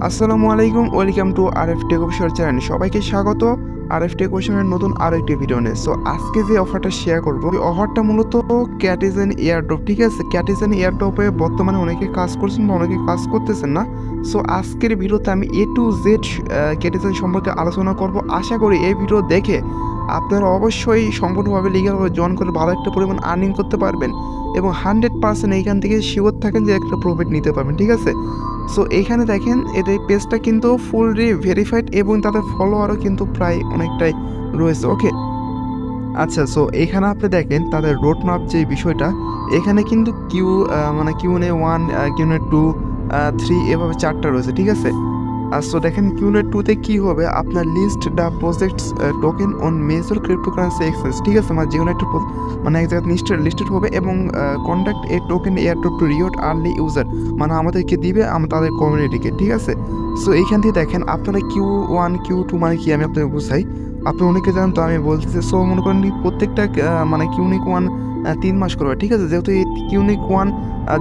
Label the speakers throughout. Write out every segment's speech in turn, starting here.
Speaker 1: আসসালামু আলাইকুম, welcome to RF tech officer channel. সবাইকে স্বাগত আরএফ টেক অফিসারের নতুন আরো একটি ভিডিও নিয়ে। সো আজকে যে অফারটা শেয়ার করবো, ওই অফারটা মূলত ক্যাটিজেন এয়ারড্রপ। ঠিক আছে, ক্যাটিজেন এয়ারড্রপে বর্তমানে অনেকে কাজ করছেন বা অনেকে কাজ করতেছেন না। সো আজকের ভিডিওতে আমি এ টু জেড ক্যাটিজেন সম্পর্কে আলোচনা করব। আশা করি এই ভিডিও দেখে আপনারা অবশ্যই সম্পূর্ণভাবে লিগালভাবে জয়েন করে ভালো একটা পরিমাণ আর্নিং করতে পারবেন এবং 100% এইখান থেকে শিওর থাকেন যে একটা প্রফিট নিতে পারবেন। ঠিক আছে, সো এইখানে দেখেন এদের পেজটা কিন্তু ফুললি ভেরিফাইড এবং তাদের ফলোয়ারও কিন্তু প্রায় অনেকটাই রয়েছে। ওকে, আচ্ছা, সো এখানে আপনি দেখেন তাদের রোড ম্যাপ যে বিষয়টা, এখানে কিন্তু কিউনে 1, কিউনে 2, 3 এভাবে 4টা রয়েছে। ঠিক আছে, সো দেখেন কিউনে 2তে কী হবে, আপনার list the projects token on major cryptocurrency exchange. ঠিক আছে, মানে যে কোনো একটা মানে এক জায়গায় লিস্টেড হবে এবং conduct A token airdrop to reward early user, মানে আমাদেরকে দিবে তাদের কমিউনিটিকে। ঠিক আছে, সো এইখান থেকে দেখেন আপনারা Q1 Q2 মানে কি আমি আপনাকে বুঝাই, আপনি অনেকে জানেন তো আমি বলতেছি। সো মনে করেন প্রত্যেকটা মানে কিউনিক 1 3 মাস করবে। ঠিক আছে, যেহেতু এই কিউনিক 1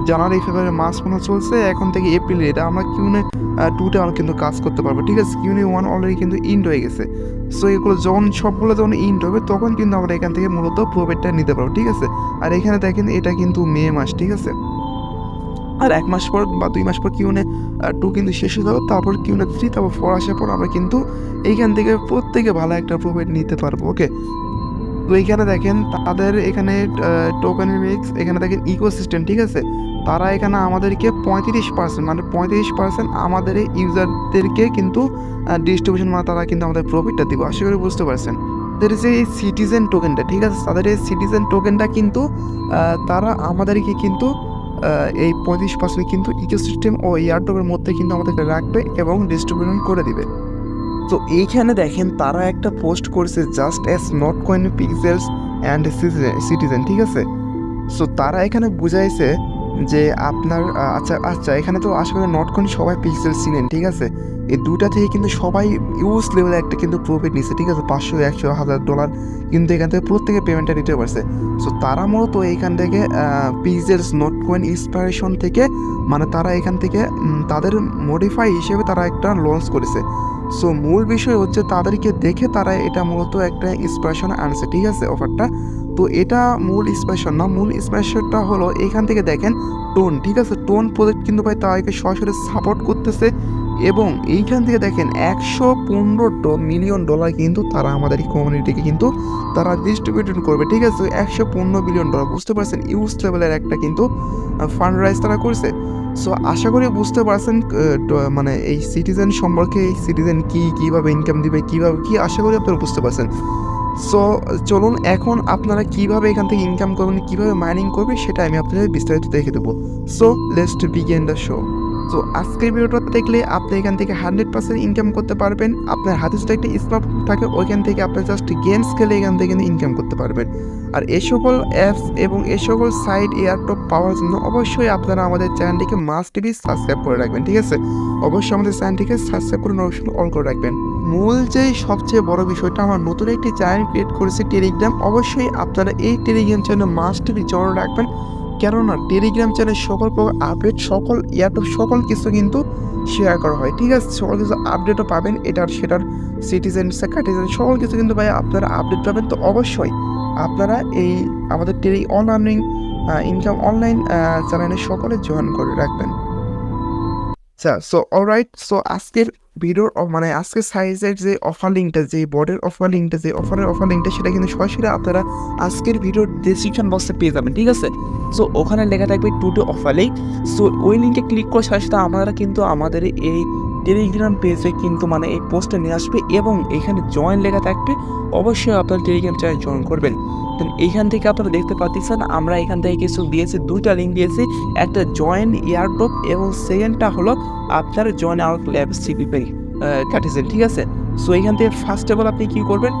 Speaker 1: জানুয়ারি ফেব্রুয়ারি মাস মনে চলছে, এখন থেকে এপ্রিল, এটা আমরা কিউনিক 2তে আমরা কিন্তু কাজ করতে পারবো। ঠিক আছে, কিউনিক 1 অলরেডি কিন্তু ইন্ড হয়ে গেছে। সো এগুলো সবগুলো যখন ইন্ড হবে তখন কিন্তু আমরা এখান থেকে মূলত প্রফিটটা নিতে পারবো। ঠিক আছে, আর এখানে দেখেন এটা কিন্তু মে মাস। ঠিক আছে, আর 1 মাস পর বা 2 মাস পর কিউনে 2 কিন্তু শেষ হয়ে যাবে, তারপর কিউনে 3, তারপর 4 আসার পর আমরা কিন্তু এইখান থেকে প্রত্যেকে ভালো একটা প্রফিট নিতে পারবো। ওকে, তো এইখানে দেখেন তাদের এখানে টোকেনমিক্স, এখানে দেখেন ইকোসিস্টেম। ঠিক আছে, তারা এখানে আমাদেরকে 35% মানে 35% আমাদের এই ইউজারদেরকে কিন্তু ডিস্ট্রিবিউশন, মানে তারা কিন্তু আমাদের প্রফিটটা দিব। আশা করি বুঝতে পারছেন। তাদের যে এই সিটিজেন টোকেনটা, ঠিক আছে, তাদের এই সিটিজেন টোকেনটা কিন্তু তারা আমাদেরকে কিন্তু এই 35% কিন্তু ইকোসিস্টেম ও এয়ারড্রপের মধ্যে কিন্তু আমাদেরকে রাখবে এবং ডিস্ট্রিবিউশন করে দিবে। তো এইখানে দেখেন তারা একটা পোস্ট করেছে, just as not coin pixels and citizen. ঠিক আছে, সো তারা এখানে বুঝাইছে যে আপনার আচ্ছা আচ্ছা, এখানে তো আশা করি নট কয়েন সবাই পিক্সেল ছিলেন। ঠিক আছে, এই দুটা থেকে কিন্তু সবাই ইউজ লেভেলে একটা কিন্তু প্রফিট নিচ্ছে। ঠিক আছে, 500, 100, $1000 কিন্তু এখান থেকে প্রত্যেকে পেমেন্টটা নিতে পারছে। সো তারা মূলত এইখান থেকে পিক্সেলস নট কয়েন ইন্সপিরেশন থেকে, মানে তারা এখান থেকে তাদের মডিফাই হিসেবে তারা একটা লঞ্চ করেছে। সো মূল বিষয় হচ্ছে তাদেরকে দেখে তারা এটা মূলত একটা ইন্সপিরেশন আনছে। ঠিক আছে, অফারটা তো এটা মূল ইন্সপিরেশন না, মূল ইন্সপিরেশনটা হলো এখান থেকে দেখেন টোন। ঠিক আছে, টোন প্রজেক্ট কিন্তু ভাই তাদেরকে সরাসরি সাপোর্ট করতেছে এবং এইখান থেকে দেখেন $115 মিলিয়ন কিন্তু তারা আমাদের এই কমিউনিটিকে কিন্তু তারা ডিস্ট্রিবিউশন করবে। ঠিক আছে, $115 বিলিয়ন, বুঝতে পারছেন, ইউজ লেভেলের একটা কিন্তু ফান্ড রাইজ তারা করছে। সো আশা করি বুঝতে পারছেন মানে এই সিটিজেন সম্পর্কে, এই সিটিজেন কীভাবে ইনকাম দিবে, কীভাবে কি, আশা করি আপনারা বুঝতে পারছেন। সো চলুন এখন আপনারা কিভাবে এখান থেকে ইনকাম করবেন, কিভাবে মাইনিং করবেন, সেটা আমি আপনাদের বিস্তারিত দেখে দেবো। So let's begin the show. তো আজকের ভিডিওটা দেখলে আপনি এখান থেকে 100% ইনকাম করতে পারবেন। আপনার হাতে যদি একটা স্মার্টফোন থাকে, ওইখান থেকে আপনি জাস্ট গেমস খেলে এখান থেকে ইনকাম করতে পারবেন। আর এই সকল অ্যাপস এবং এই সকল সাইট এয়ারড্রপ পাওয়ার জন্য অবশ্যই আপনারা আমাদের চ্যানেলটিকে মাস্ট বি সাবস্ক্রাইব করে রাখবেন। ঠিক আছে, অবশ্যই আমাদের চ্যানেলটিকে সাবস্ক্রাইব করে নোটিফিকেশন অন করে রাখবেন। মূল যে সবচেয়ে বড় বিষয়টা, আমরা নতুন একটি চ্যানেল ক্রিয়েট করেছি টেলিগ্রাম। অবশ্যই আপনারা এই Telegram channel must be join রাখবেন, কেননা টেলিগ্রাম চ্যানেল সকল প্রকার আপডেট, সকল এয়ারড্রপ, সকল কিছু কিন্তু শেয়ার করা হয়। ঠিক আছে, সকল কিছু আপডেটও পাবেন, সেটার সিটিজেন ক্যাটিজেন সকল কিছু কিন্তু ভাই আপনারা আপডেট পাবেন। তো অবশ্যই আপনারা এই আমাদের অন আর্নিং ইনকাম অনলাইন চ্যানেলে সকলে জয়েন করে রাখবেন। আচ্ছা, সো অলরাইট, সো আজকের ভিডিওর মানে আজকের সাইজের যে অফার লিঙ্কটা, যে বোর্ডের অফার লিঙ্কটা, যে অফার লিঙ্কটা, সেটা কিন্তু সরাসরি আপনারা আজকের ভিডিওর ডিসক্রিপশন বক্সে পেয়ে যাবেন। ঠিক আছে, সো ওখানে লেখা থাকবে টুডে অফার লিঙ্ক। সো ওই লিঙ্কে ক্লিক করে সরাসরি আপনারা কিন্তু আমাদের এই টেলিগ্রাম পেজে কিন্তু মানে এই পোস্টে নিয়ে আসবে এবং এখানে জয়েন লেখা থাকবে। অবশ্যই আপনারা টেলিগ্রাম চ্যানেল জয়েন করবেন। দেন এইখান থেকে আপনারা দেখতে পাচ্ছেন আমরা এখান থেকে কিছু দিয়েছি, 2টা লিঙ্ক দিয়েছি, একটা জয়েন এয়ারড্রপ এবং সেকেন্ডটা হলো আপনার জয়েন আউট ল্যাব সিপিপি ক্যাটিজেন। ঠিক আছে, সো এইখান থেকে ফার্স্ট অফ অল আপনি কী করবেন,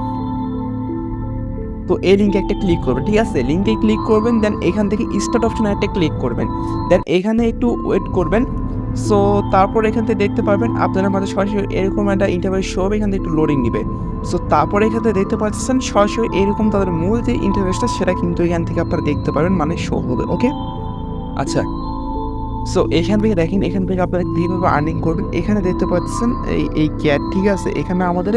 Speaker 1: তো এই লিঙ্কে একটা ক্লিক করবেন। ঠিক আছে, লিঙ্কে ক্লিক করবেন, দেন এখান থেকে স্টার্ট অপশনে একটা ক্লিক করবেন, দেন এখানে একটু ওয়েট করবেন। সো তারপর এখান থেকে দেখতে পারবেন আপনার মাঝে সরাসরি এরকম একটা ইন্টারফেস শো হবে, এখান থেকে একটু লোডিং নেবে। সো তারপরে এখান থেকে দেখতে পাচ্ছেন সরাসরি এরকম তাদের মূল যে ইন্টারফেসটা, সেটা কিন্তু এখান থেকে আপনারা দেখতে পারবেন, মানে শো হবে। ওকে, আচ্ছা, সো এখান থেকে দেখেন, এখান থেকে আপনারা কীভাবে আর্নিং করবেন। এখানে দেখতে পাচ্ছেন এই ক্যাট, ঠিক আছে। এখানে আমাদের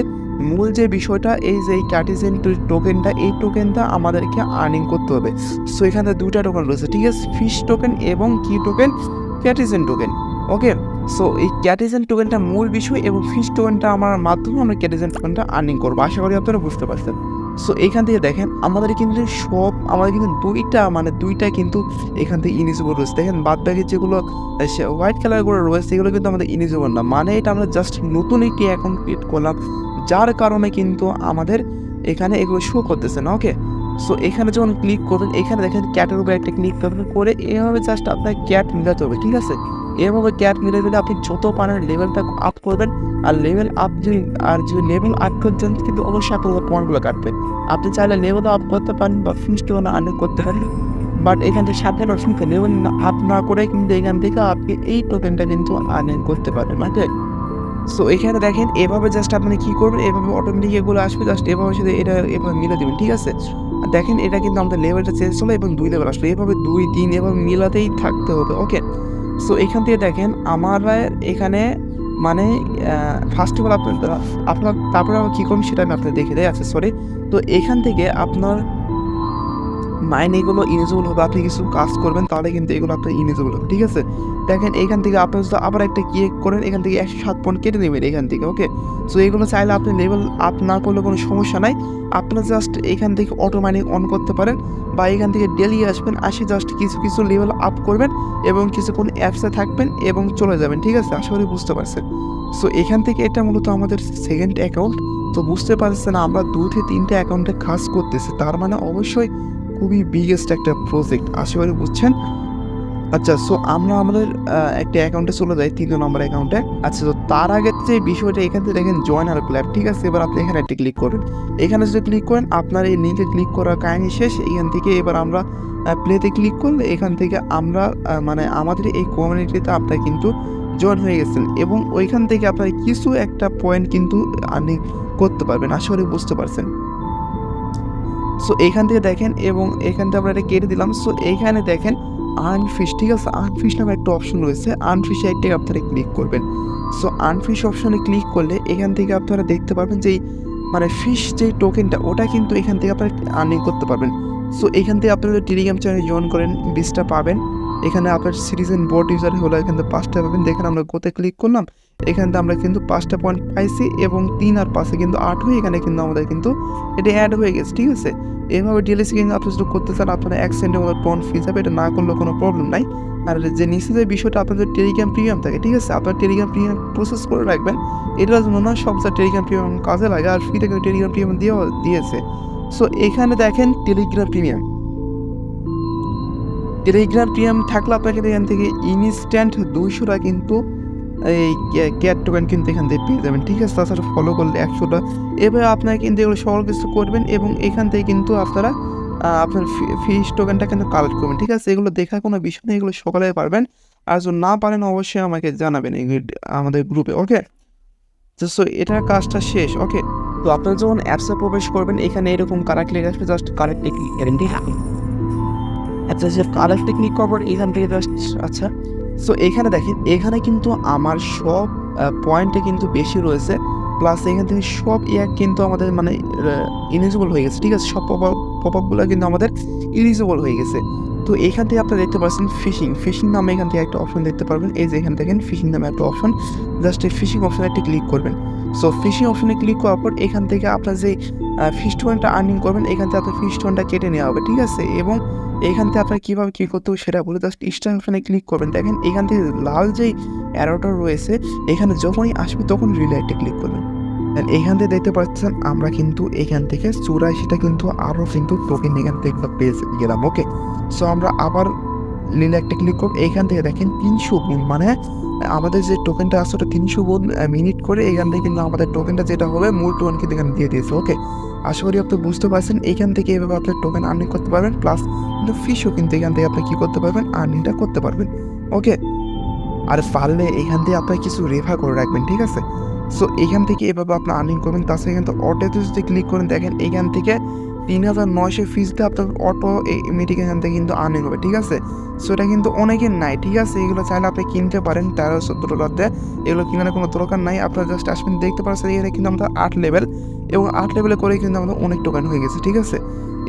Speaker 1: মূল যে বিষয়টা, এই যে এই ক্যাটিজেন টোকেনটা, এই টোকেনটা আমাদেরকে আর্নিং করতে হবে। সো এখানে 2টা টোকেন রয়েছে, ঠিক আছে, ফিশ টোকেন এবং কি টোকেন, ক্যাটিজেন টোকেন। ওকে, সো এই ক্যাটিজেন টোকেনটা মূল বিষয় এবং ফিশ টোকেনটা আমার মাধ্যমে আমরা ক্যাটিজেন টোকেনটা আর্নিং করবো। আশা করি আপনারা বুঝতে পারছেন। সো এখান থেকে দেখেন আমাদের কিন্তু আমাদের কিন্তু দুইটা কিন্তু এখান থেকে ইনিজিবল রয়েছে। দেখেন বাদ বাকি যেগুলো হোয়াইট কালারগুলো রয়েছে সেগুলো কিন্তু আমাদের ইনিজিবল না, মানে এটা আমরা জাস্ট নতুন একটি অ্যাকাউন্ট ক্রিয়েট করলাম, যার কারণে কিন্তু আমাদের এখানে এগুলো শো করতেছে না। ওকে, সো এখানে যখন ক্লিক করবেন, এখানে দেখেন ক্যাটের উপরে একটা ক্লিক করবেন, করে এভাবে জাস্ট আপনার ক্যাট মিলাতে হবে, ঠিক আছে। এভাবে ক্যাট মিলে দিলে আপনি যত পারেন লেভেলটা আপ করবেন। আর লেভেল আপ যদি লেভেল আপ করছেন কিন্তু অবশ্যই আপনার পয়েন্টগুলো কাটবেন। আপনি চাইলে লেভেল আপ করতে পারেন বা ফিস্ট আর্নিং করতে পারেন, বাট এখান থেকে সাথে লেভেল আপ না করে কিন্তু এখান থেকে আপনি এই টোকেনটা কিন্তু আর্নিং করতে পারেন, মানে। সো এখানে দেখেন এভাবে জাস্ট আপনি কী করবেন, এভাবে অটোমেটিক এগুলো আসবে, জাস্ট এভাবে সাথে এটা এভাবে মিলে দেবেন, ঠিক আছে। দেখেন এটা কিন্তু আমাদের লেভেলটা চেঞ্জ হলো এবং 2 লেভেল আসলো, এভাবে 2 3 এভাবে মিলাতেই থাকতে হবে। ওকে, সো এখান থেকে দেখেন আমরা এখানে মানে ফার্স্ট অফ অল আপনার তারপরে আমরা কী করবেন সেটা আমি আপনাদের দেখে দেয় আছে, সরি। তো এখান থেকে আপনার এগুলো ইনেজেবল হবে, আপনি কিছু কাজ করবেন তাহলে কিন্তু এগুলো আপনার ইনেজেবল হবে, ঠিক আছে। দেখেন এখান থেকে আপনি যদি আবার একটা করেন, এখান থেকে 107 পয়েন্ট কেটে নেবেন এখান থেকে। ওকে, সো এগুলো চাইলে আপনি লেভেল আপ না করলে কোনো সমস্যা নাই, আপনারা জাস্ট এখান থেকে অটো মাইনিং অন করতে পারেন, বা এখান থেকে ডেলি আসবেন, জাস্ট কিছু লেভেল আপ করবেন এবং কিছুক্ষণ অ্যাপসে থাকবেন এবং চলে যাবেন, ঠিক আছে। আশা করি বুঝতে পারছেন। সো এখান থেকে এটা মূলত আমাদের সেকেন্ড অ্যাকাউন্ট। তো বুঝতে পারছেন আমরা 2 থেকে 3টে অ্যাকাউন্টে কাজ করতেছি, তার মানে অবশ্যই খুবই বিগেস্ট একটা প্রজেক্ট, আশা করি বুঝছেন। আচ্ছা, সো আমরা আমাদের একটা অ্যাকাউন্টে চলে যাই, 3 নম্বর অ্যাকাউন্টে। আচ্ছা, তো তার আগে যে বিষয়টা, এখান থেকে দেখেন জয়েন আর ক্লাব, ঠিক আছে। এবার আপনি এখানে একটা ক্লিক করবেন, এখানে যদি ক্লিক করেন আপনার এই লিঙ্কে ক্লিক করার কাহিনী শেষ। এখান থেকে এবার আমরা প্লেতে ক্লিক করলে এখান থেকে আমরা মানে আমাদের এই কমিউনিটিতে আপনার কিন্তু জয়েন হয়ে গেছেন এবং ওইখান থেকে আপনার কিছু একটা পয়েন্ট কিন্তু আর্নিং করতে পারবেন, আশা করি বুঝতে পারছেন। সো এইখান থেকে দেখেন এবং এখান থেকে আমরা এটা কেটে দিলাম। সো এইখানে দেখেন আর্নফিশ, ঠিক আছে, আর্নফিশ নামে একটা অপশন রয়েছে, আর্নফিশে একটা আপনারা ক্লিক করবেন। সো আর্নফিশ অপশনে ক্লিক করলে এখান থেকে আপনারা দেখতে পারবেন যে মানে ফিশ যে টোকেনটা, ওটা কিন্তু এখান থেকে আপনারা আর্নিং করতে পারবেন। সো এখান থেকে আপনারা টেলিগ্রাম চ্যানেলে জয়েন করেন, 20টা পাবেন। এখানে আপনার সিটিজেন বোর্ড ইউজার হলে এখান থেকে 5টা পাবেন। দেখেন আমরা গোতে ক্লিক করলাম, এখান থেকে আমরা কিন্তু 5টা পয়েন্ট পাইছি এবং 3 আর 5 কিন্তু 8 হয়ে এখানে কিন্তু আমাদের কিন্তু এটা অ্যাড হয়ে গেছে, ঠিক আছে। এভাবে ডিএলসি কিন্তু আপনি যদি করতে চান আপনারা 1 সেন্টের মতো টোন ফিজ হবে, এটা না করলেও কোনো প্রবলেম নাই। আর যে নিচে যে বিষয়টা আপনাদের টেলিগ্রাম প্রিমিয়াম থাকে, ঠিক আছে, আপনার টেলিগ্রাম প্রিমিয়াম প্রসেস করে রাখবেন। এটার জন্য না সব টেলিগ্রাম প্রিমিয়াম কাজে লাগে, আর ফ্রিতে কিন্তু টেলিগ্রাম প্রিমিয়াম দিয়েছে। সো এখানে দেখেন টেলিগ্রাম প্রিমিয়াম থাকলে আপনাকে এখান থেকে ইনস্ট্যান্ট 200টা কিন্তু এই ক্যাট টোকেন কিন্তু এখান থেকে পেয়ে যাবেন, ঠিক আছে। তাছাড়া ফলো করলে 100টা। এভাবে আপনারা কিন্তু এগুলো সকল কিছু করবেন এবং এখান থেকে কিন্তু আপনারা আপনার ফিশ টোকেনটা কিন্তু কালেক্ট করবেন, ঠিক আছে। এগুলো দেখার কোনো বিষয় নেই, এগুলো সকালে পারবেন। আর যদি না পারেন অবশ্যই আমাকে জানাবেন আমাদের গ্রুপে। ওকে, সো এটার কাজটা শেষ। ওকে, তো আপনারা যখন অ্যাপসে প্রবেশ করবেন এখানে এরকম কারেক্ট লেখা আসবে, জাস্ট কারেক্টে ক্লিক করেন, ঠিক আছে। আচ্ছা, যে কারেক্টে ক্লিক করবেন এখান থেকে জাস্ট, আচ্ছা, সো এখানে দেখেন এখানে কিন্তু আমার সব পয়েন্টে কিন্তু বেশি রয়েছে, প্লাস এখান থেকে সব কিন্তু আমাদের মানে ইলিজিবল হয়ে গেছে, ঠিক আছে। সব পপআপগুলো কিন্তু আমাদের ইলিজিবল হয়ে গেছে। তো এখান থেকে আপনারা দেখতে পাচ্ছেন ফিশিং নামে এখান থেকে একটা অপশন দেখতে পারবেন, এই যে এখানে দেখেন ফিশিং নামে একটা অপশন, জাস্ট এই ফিশিং অপশনে একটা ক্লিক করবেন। সো ফিশিং অপশনে ক্লিক করার পর এখান থেকে আপনার যে ফিশ টোকেনটা আর্নিং করবেন এখান থেকে আপনার ফিশ টোকেনটা কেটে নেওয়া হবে, ঠিক আছে। এবং এখান থেকে আপনার কীভাবে কী করতে হবে সেটা বলে জাস্ট স্টার অপশনে ক্লিক করবেন। দেখেন এখান থেকে লাল যেই অ্যারোটা রয়েছে এখানে যখনই আসবে তখন রিলাইটে ক্লিক করবেন। এখান থেকে দেখতে পাচ্ছেন আমরা কিন্তু এখান থেকে 84টা কিন্তু আরও কিন্তু টোকেন এখান থেকে পেয়ে গেলাম। ওকে, সো আমরা আবার রিলাইটে ক্লিক করব। এখান থেকে দেখেন 300 গুণ, মানে আমাদের যে টোকেনটা আছে ওটা 300 গুণ মিনিট করে এখান থেকে কিন্তু আমাদের টোকেনটা যেটা হবে মূল টোকেন কিন্তু এখানে দিয়ে দিয়েছে। ওকে, আশা করি আপনি বুঝতে পারছেন। এখান থেকে এভাবে আপনি টোকেন আর্নিং করতে পারবেন, প্লাস কিন্তু ফিশও কিন্তু এখান থেকে আপনি কী করতে পারবেন, আর্নিংটা করতে পারবেন। ওকে, আর পারলে এখান থেকে আপনার কিছু রেফার করে রাখবেন, ঠিক আছে। সো এখান থেকে এভাবে আপনি আর্নিং করবেন। তাছাড়া কিন্তু অটোতে যদি ক্লিক করেন দেখেন এখান থেকে 3900 ফিস দিয়ে আপনার অটোমেটিক এখান থেকে কিন্তু আর্নিং হবে, ঠিক আছে। সো এটা কিন্তু অনেকের নাই, ঠিক আছে। এগুলো চাইলে আপনি কিনতে পারেন $13-14 দিয়ে। এগুলো কেনার কোনো দরকার নাই, আপনারা জাস্ট আসবেন, দেখতে পাচ্ছেন এখানে কিন্তু আমাদের 8 লেভেল, এবং 8 লেভেলে করে কিন্তু আমাদের অনেক টোকেন হয়ে গেছে, ঠিক আছে।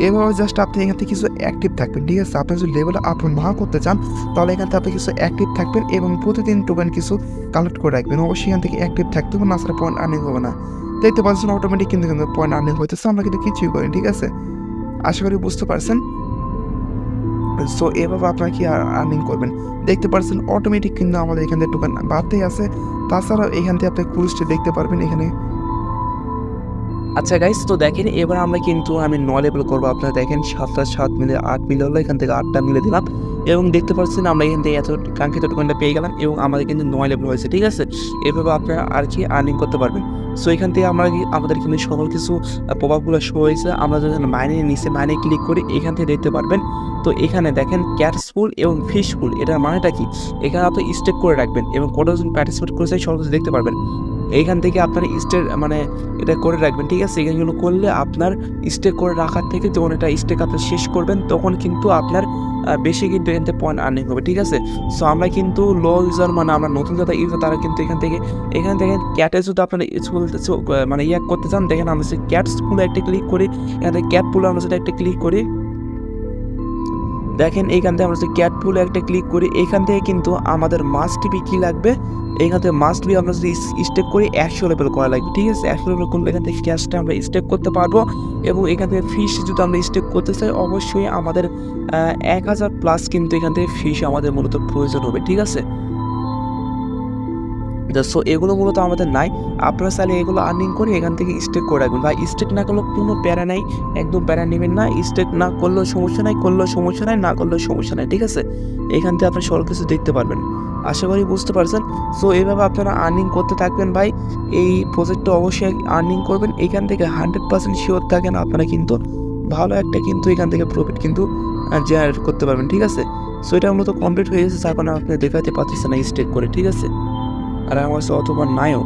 Speaker 1: এভাবে জাস্ট আপনি এখান থেকে কিছু অ্যাক্টিভ থাকবেন, ঠিক আছে। আপনি যদি লেভেল আপ না করতে চান তাহলে এখান থেকে আপনি কিছু অ্যাক্টিভ থাকবেন এবং প্রতিদিন টোকেন কিছু কালেক্ট করে রাখবেন। অবশ্যই এখান থেকে অ্যাক্টিভ থাকতে হবে, না ছাড়া পয়েন্ট আর্নিং হবে না। দেখতে পাচ্ছেন অটোমেটিক কিন্তু পয়েন্ট আর্নিং হইতেছে, আমরা কিন্তু কিছুই করি, ঠিক আছে। আশা করি বুঝতে পারছেন। সো এভাবে আপনারা কি আর্নিং করবেন, দেখতে পাচ্ছেন অটোমেটিক কিন্তু আমাদের এখান থেকে টোকেন বাড়তেই আছে। তাছাড়াও এখান থেকে আপনি ক্রুজটি দেখতে পারবেন এখানে।
Speaker 2: আচ্ছা গাইস, তো দেখেন এবার আমরা কিন্তু আমি 9 লেভেল করবো। আপনারা দেখেন 7 মিলে 8 মিলে হলো, এখান থেকে 8টা মিলে দিলাম এবং দেখতে পাচ্ছেন আমরা এখান থেকে এত কাঙ্ক্ষিত টোকেনটা পেয়ে গেলাম এবং আমাদের কিন্তু 9 লেভেল হয়েছে, ঠিক আছে। এভাবে আপনারা আর কি আর্নিং করতে পারবেন। সো এখান থেকে আমাদের কিন্তু সকল কিছু প্রভাবগুলো শো হয়েছে। আমরা যখন মাইনে ক্লিক করি এখান থেকে দেখতে পারবেন। তো এখানে দেখেন ক্যাটস পুল এবং ফিশ পুল, এটার মানেটা কি? এখানে আপনি স্টেক করে রাখবেন এবং কতজন পার্টিসিপেট করেছে সব কিছু দেখতে পারবেন। এইখান থেকে আপনার মানে এটা করে রাখবেন, ঠিক আছে। এগুলো করলে আপনার স্টেক করে রাখার থেকে যখন এটা স্টেক আপনি শেষ করবেন তখন কিন্তু আপনার বেশি কিন্তু এখান থেকে পয়েন্ট আর্নিং হবে, ঠিক আছে। সো আমরা কিন্তু লো ইউজার, মানে আমরা নতুন যারা ইউজার তারা কিন্তু এখান থেকে ক্যাটে যদি আপনার মানে করতে চান, দেখেন আমরা যদি ক্যাটস পুলে একটা ক্লিক করি, এখান থেকে ক্যাট পুলে আমরা যদি একটা ক্লিক করি, দেখেন এইখান থেকে আমরা যদি ক্যাট পুলে একটা ক্লিক করি, এখান থেকে কিন্তু আমাদের মাস্ট বি কী লাগবে, এখান থেকে মাস্ট বি আমরা যদি স্টেক করি 100 লেভেল করা লাগবে, ঠিক আছে। 100 লেভেল করলে এখান থেকে ক্যাশটা আমরা স্টেক করতে পারবো এবং এখান থেকে ফিশ যদি আমরা স্টেক করতে চাই অবশ্যই আমাদের 1000+ কিন্তু এখান থেকে ফিশ আমাদের মূলত প্রয়োজন হবে, ঠিক আছে। সো এগুলো মূলত আমাদের নাই। আপনারা চাইলে এগুলো আর্নিং করে এখান থেকে স্টেক করে রাখবেন, বা স্টেক না করলেও কোনো প্যারা নাই, একদম প্যারা নেবেন না। স্টেক না করলেও সমস্যা নাই, করলেও সমস্যা নাই, না করলেও সমস্যা নাই, ঠিক আছে। এখান থেকে আপনারা সব কিছু দেখতে পারবেন, আশা করি বুঝতে পারছেন। সো এইভাবে আপনারা আর্নিং করতে থাকবেন ভাই। এই প্রজেক্টটা অবশ্যই আর্নিং করবেন, এখান থেকে 100% শিওর থাকেন আপনারা কিন্তু ভালো একটা কিন্তু এখান থেকে প্রফিট কিন্তু জেনারেট করতে পারবেন, ঠিক আছে। সো এটা মূলত কমপ্লিট হয়ে গেছে, যার কারণে আপনি দেখাতে পারতেছেন না স্টেক করে, ঠিক আছে। আর আমার কাছে অথবা নাইও।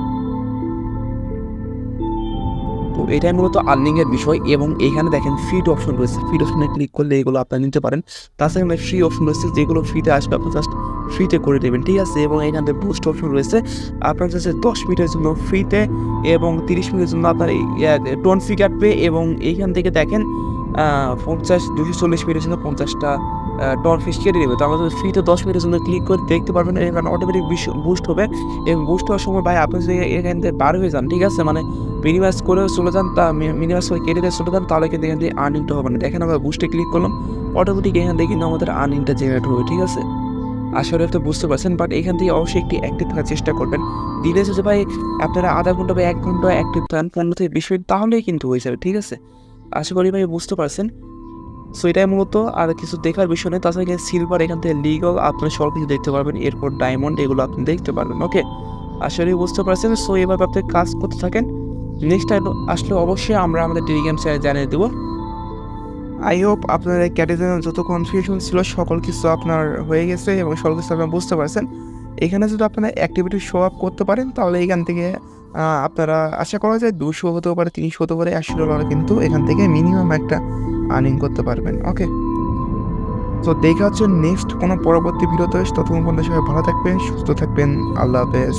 Speaker 2: তো এটাই মূলত আর্নিংয়ের বিষয় এবং এইখানে দেখেন ফিড অপশন রয়েছে, ফিড অপশনে ক্লিক করলে এগুলো আপনারা নিতে পারেন। তাছাড়া এখানে ফ্রি অপশন রয়েছে, যেগুলো ফ্রিতে আসবে আপনি জাস্ট ফ্রিতে করে দেবেন, ঠিক আছে। এবং এখানে বুস্ট অপশন রয়েছে, আপনার জাস্ট 10 মিনিটের জন্য ফ্রিতে এবং 30 মিনিটের জন্য আপনার টোন ফি কাটবে এবং এইখান থেকে দেখেন 240 মিনিটের জন্য 50টা টন ফিস কেটে দেবে। তো আমাদের ফ্রিতে 10 মিনিটের জন্য ক্লিক করে দেখতে পারবেন, এখানে অটোমেটিক বুস্ট হবে এবং বুস্ট হওয়ার সময় ভাই আপনি যদি এখান থেকে বার হয়ে যান, ঠিক আছে, মানে মিনিমাইজ করে চলে যান, তা মিনিমাইজ করে কেটে দিয়ে চলে যান, তাহলে কিন্তু এখান থেকে আর্নিংটা হবে না। দেখেন আমরা বুস্টে ক্লিক করলাম, অটোমেটিক এখান থেকে কিন্তু আমাদের আর্নিংটা জেনারেট হবে, ঠিক আছে। আসলে আপনি বুঝতে পারছেন, বাট এখান থেকে অবশ্যই একটি অ্যাক্টিভ থাকার চেষ্টা করবেন। দিনে যদি ভাই আপনারা আধা ঘন্টা বা 1 ঘন্টা অ্যাক্টিভ থাকেন 15 থেকে 20 মিনিট, তাহলেই কিন্তু হয়ে যাবে, ঠিক আছে। আশা করি ভাই বুঝতে পারছেন। সো এটাই মূলত, আর কিছু দেখার বিষয় নেই। তাছাড়া এখানে সিলভার, এখান থেকে লিগল আপনারা সব কিছু দেখতে পারবেন, এরপর ডায়মন্ড, এগুলো আপনি দেখতে পারবেন, ওকে। আসলে বুঝতে পারছেন। সো এভাবে আপনি কাজ করতে থাকেন। নেক্সট টাইম আসলে অবশ্যই আমরা আমাদের টেলিগ্রাম চ্যানেলে জানিয়ে দেবো।
Speaker 1: আই হোপ আপনার এই ক্যাটেগরির যত কনফিউশন ছিল সকল কিছু আপনার হয়ে গেছে এবং সকল কিছু আপনারা বুঝতে পারছেন। এখানে যদি আপনারা অ্যাক্টিভিটি শো আপ করতে পারেন তাহলে এখান থেকে আপনারা আশা করা যায় 200 হতেও পারে, 300 হতে পারে, $100 কিন্তু এখান থেকে মিনিমাম একটা আর্নিং করতে পারবেন, ওকে। তো দেখা হচ্ছে নেক্সট কোনো পরবর্তী ভিডিওতে। ততক্ষণ পর্যন্ত সবাই ভালো থাকবেন, সুস্থ থাকবেন, আল্লাহ হাফেজ।